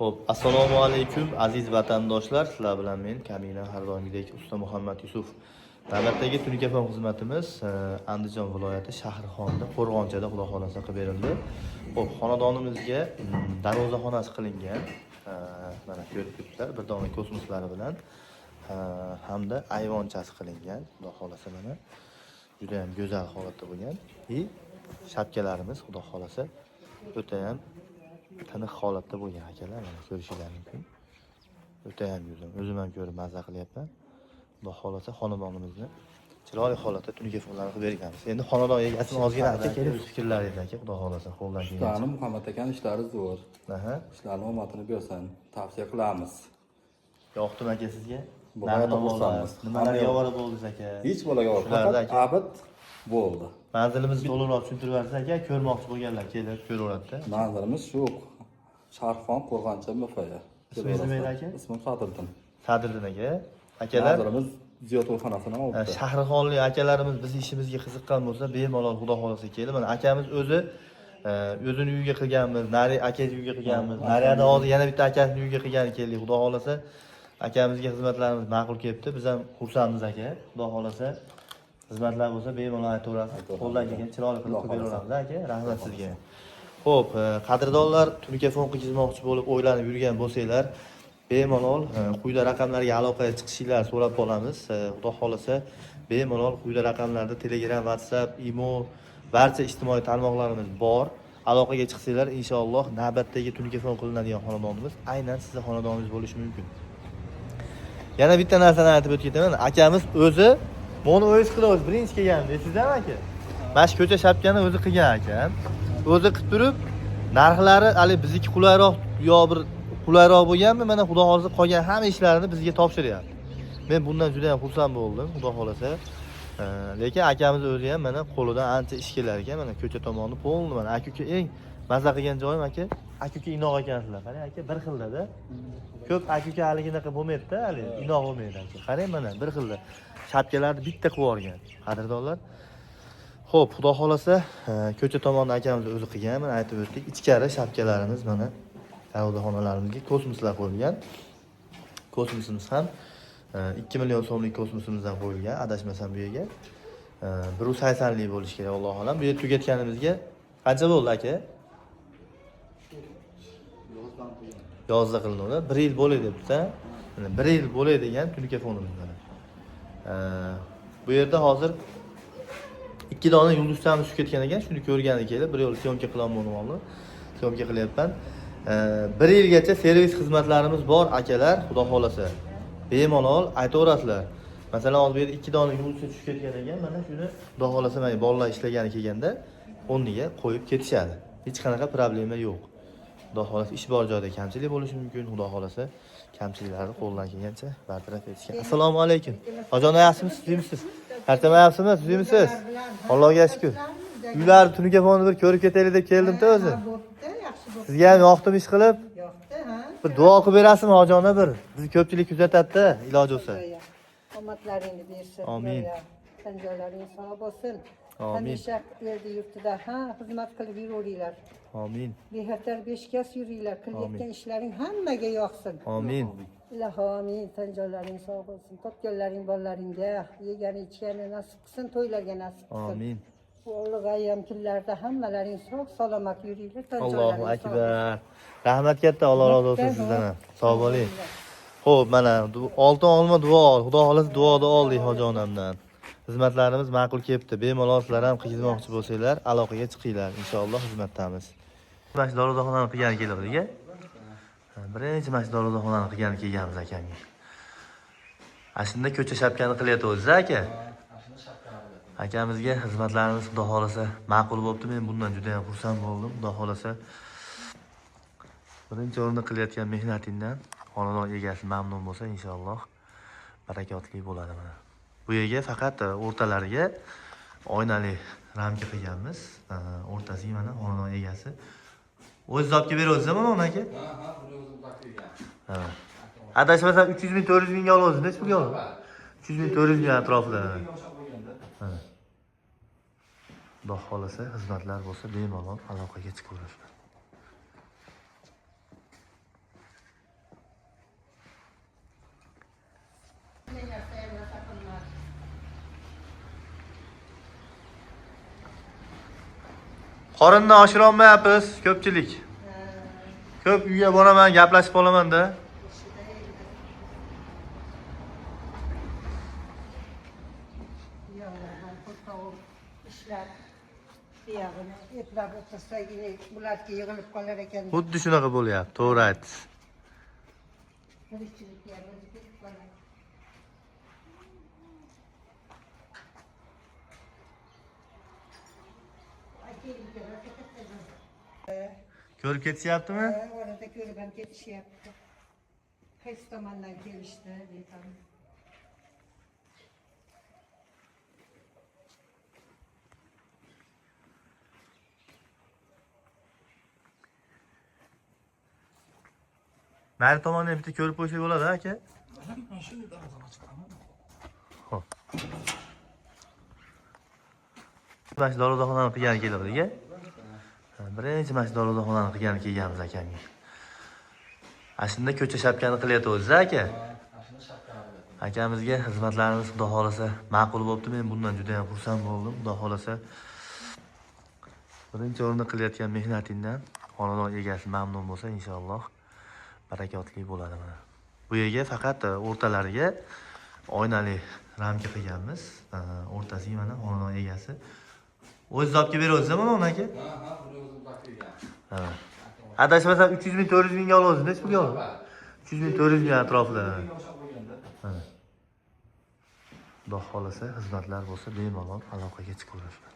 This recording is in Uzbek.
Xo'p, assalomu alaykum aziz vatandoshlar. Sizlar bilan men Kamina har doimgidek Usta Muhammad Yusuf. Navbatdagi telefon xizmatimiz Andijon viloyati Shahrixonda, Qo'rg'onchada xudo xolasa qilib berildi. Xo'p, xonadonimizga darvozaxonasi qilingan. Mana ko'rib turibsizlar, bir dona kosmoslari bilan hamda ayvonchasi qilingan. Xudo xolasa mana juda ham go'zal holatda bo'lgan. Shapkalarimiz xudo xolasa o'ta ham tiniq holatda bo'lgan akalar, mana ko'rishingiz mumkin. O'ta ham go'zal. O'zim ham ko'rib mazza qilyapman. Xudo xolasa xonadonimizni chiroyli holatda telefonlarni qilib berganmiz. Endi xonadon egasini ozgina aka kelib fikrlaringiz aka, xudo xolasa qo'ldan kelgancha. Ularni Muhammad akaning ishlari zo'r. Ishlarni omadini bersin, tavsiya qilamiz. Yo'qdimi aka sizga? Bolaga xursandmiz. Nimalarga ovora bo'ldingiz aka? Hech bolaga ovora, faqat abid bo'ldi. Manzilimizni to'liqroq tushuntirib bersangiz aka, ko'rmoqchi bo'lganlar kelib ko'raveradi-da. Manzilimiz shu Sharxon Qo'rg'oncha MFya. Ismingiz nima aka? Ismim Sadriddin. Sadriddin aka. Akalar, manzilimiz ziyoratxonasidan oldi. Shahrixonlik akalarimiz biz ishimizga qiziqqan bo'lsa, bemalol xudo xolasa kelib, mana akamiz o'zini uyiga qilganmiz, nari akasi uyiga qilganmiz, nariyada hozir yana bitta akasining uyiga qilgani keldik. Xudo xolasa akamizga xizmatlarimiz ma'qul kelibdi. Biz ham xursandmiz aka. Xudo xolasa xizmatlar bo'lsa bemalol aytaverasiz. Qo'ldan kelgan chiroyli qilib beraveramiz aka. Rahmat sizga. Xo'p, qadrdonlar, telefon qilmoqchi bo'lib o'ylanib yurgan bo'lsanglar, bemalol quyida raqamlarga aloqaga chiqishinglarni so'rab qolamiz. Xudo xolasa bemalol quyida raqamlarda Telegram, WhatsApp, Imo barcha ijtimoiy tarmoqlarimiz bor. Aloqaga chiqsanglar, inshaalloh navbatdagi telefon qilinadigan xonadonimiz aynan sizning xonadoningiz bo'lishi mumkin. Yana bitta narsani aytib o'tib ketaman. Akamiz o'zi buni o'zi qilib birinchi kelgan, esingizmi aka? Mana shu ko'cha shapkani o'zi qilgan ekan. O'zi qilib turib, narxlari hali bizniki qulayroq yo bir qulayroq bo'lganmi? Mana xudo xolasa qolgan hamma ishlarini bizga topshiryapti. Men bundan juda ham xursand bo'ldim, xudo xolasa. Lekin akamiz o'zi ham mana qo'lidan ancha ish kelar ekan. Mana ko'cha tomonni polni mana aka eng mazza qilgan joyim aka. Aka inoq ekansizlar. Qarang aka, bir xilda-da. Ko'p aka haliginaqa bo'lmaydi-da, hali inoq bo'lmaydi aka. Qarang mana bir xilda. Shapkalarni bitta qilib yuborgan. Qadrdonlar. Xo'p, xudo xolasa ko'cha tomonni akamiz o'zi qilgan. Mana aytib o'tdik. Ichkari shapkalarimiz mana darvozalarimizga kosmoslar qo'yilgan. Kosmosimiz ham 2 million so'mlik kosmosimizdan qo'yilgan, adashmasam bu yerga. 180 lik bo'lishi kerak, Alloh alam. Bu yer tugatganimizga qancha bo'ldi aka? Yozda qilindi. 1 yil bo'lay debdi-da. Mana 1 yil bo'lay degan telefonimiz mana. Bu yerda hozir 2 dona yulduzchamiz tushib ketgan ekan, shuni ko'rgani kelib, bir yo'l syomka qilaman oldi. Syomka qilyapman. 1 yilgacha servis xizmatlarimiz bor akalar, xudo xolasa. Bemalol aytaverasizlar. Masalan, hozir bu yerda 2 dona yulduz tushib ketgan ekan, mana shuni xudo xolasa mana bolalar ishlagani kelganda o'rniga qo'yib ketishadi. Hech qanaqa problema yo'q. Xudo xolasa ish bor joyda kamchilik bo'lishi mumkin, xudo xolasa kamchiliklarni qo'ldan kelgancha bartaraf etishga. Assalomu alaykum. Hojon yaxshimisiz, sizmisiz? Tartamayapsizmi, sizmisiz? Allohga shukr. Uylar telefonni bir ko'rib ketaylik deb keldim-da o'zi. Sizga ham yoqdim ish qilib? Yoqdi, ha? Bir duo qilib berasizmi hojona bir? Bizni ko'pchilik kuzatadi-da, iloji bo'lsa. Omadlaringni bersin. Amin. Tan joylaringiz sog' bo'lsin. Amin. Hamisha yerda yurtida xizmat qilib yuraveringlar. Amin. Bexatar beshkas yuringlar. Qilayotgan ishlaring hammaga yoqsin. Amin. Iloho amin. Tan joylaring sog' bo'lsin. Topganlaring bolalaringga yegani ichgani nasib qilsin, to'ylarga nasib qilsin. Amin. Bu ulug'ayam kunlarda hammalaring sog' salomat yuringlar. Tan Allohu joylaring sog' akbar. Rahmat katta, Alloh rozi bo'lsin sizdan ham. Sog' bo'ling. Xo'p, mana oltin olma duo ol. Xudo xolasa duoda oldik hojonamdan. Xizmatlarimiz ma'qul kelibdi. Bemalol sizlar ham qilmoqchi bo'lsanglar, aloqaga chiqinglar. Inshaalloh xizmatdamiz. Mana shu darvozaxonani qilgani keldik-a. Birinchi mana shu darvozaxonani qilgani kelganmiz akamga. Ashunda ko'cha shapkani qilyapsiz aka. Akamizga xizmatlarimiz xudo xolasa ma'qul bo'libdi. Men bundan juda ham xursand bo'ldim. Xudo xolasa birinchi o'rinda qilayotgan mehnatingdan xonadon egasi mamnun bo'lsa, inshaalloh barakotli bo'ladi mana. Bu yerga faqat o'rtalariga oynali ramka qilganmiz. O'rtasiga mana xonadon egasi o'z zotga beryapsiz-mi mana aka? Ha, buni o'zim taqdirgan. Ha. Adashmasam 300 ming, 400 mingga olasiz, nech pulga olasiz? 300 ming, 400 ming atrofida. Ha. Xudo xolasa xizmatlar bo'lsa bemalol aloqaga chiqaverasizlar. Qorinni oshira olmayapmiz, ko'pchilik. Ko'p uyga boraman, gaplashib qolaman-da. ishlar buyog'ini eplab o'tirsa bularga yig'ilib qolar ekan. Xuddi shunaqa bo'lyapti, to'g'ri aytdingiz. Tirikchiliklar o'zi ketib qoladi. Ko'rib ketishyaptimi? Orada ko'rib ham ketishyapti. Qaysi tomondan kelishdi deyman. Nari tomondan bitta ko'rib qo'ysak bo'ladi, aka? Xo'p. Mana dorixonani qilgani keladi-ga. Birinchi mana dorixonani qilgani kelganmiz akamga. Aslida ko'cha shapkani qilyapmiz aka. Akamizga xizmatlarimiz xudo xolasa ma'qul bo'libdi. Men bundan juda ham xursand bo'ldim. Xudo xolasa birinchi o'rinda qilayotgan mehnatingdan xonadon egasi mamnun bo'lsa, inshaalloh barakotli bo'ladi mana. Bu yerga faqat o'rtalariga oynali ramka qilganmiz. O'rtasiga mana xonadon egasi o'z zobga berasiz-mi mana aka? Ha. Adashmasam 300 ming 400 mingga olasiz, nech pulga olasiz? 300 ming 400 ming atrofida. Xudo xolasa xizmatlar bo'lsa bemalol aloqaga chiqaverasizlar.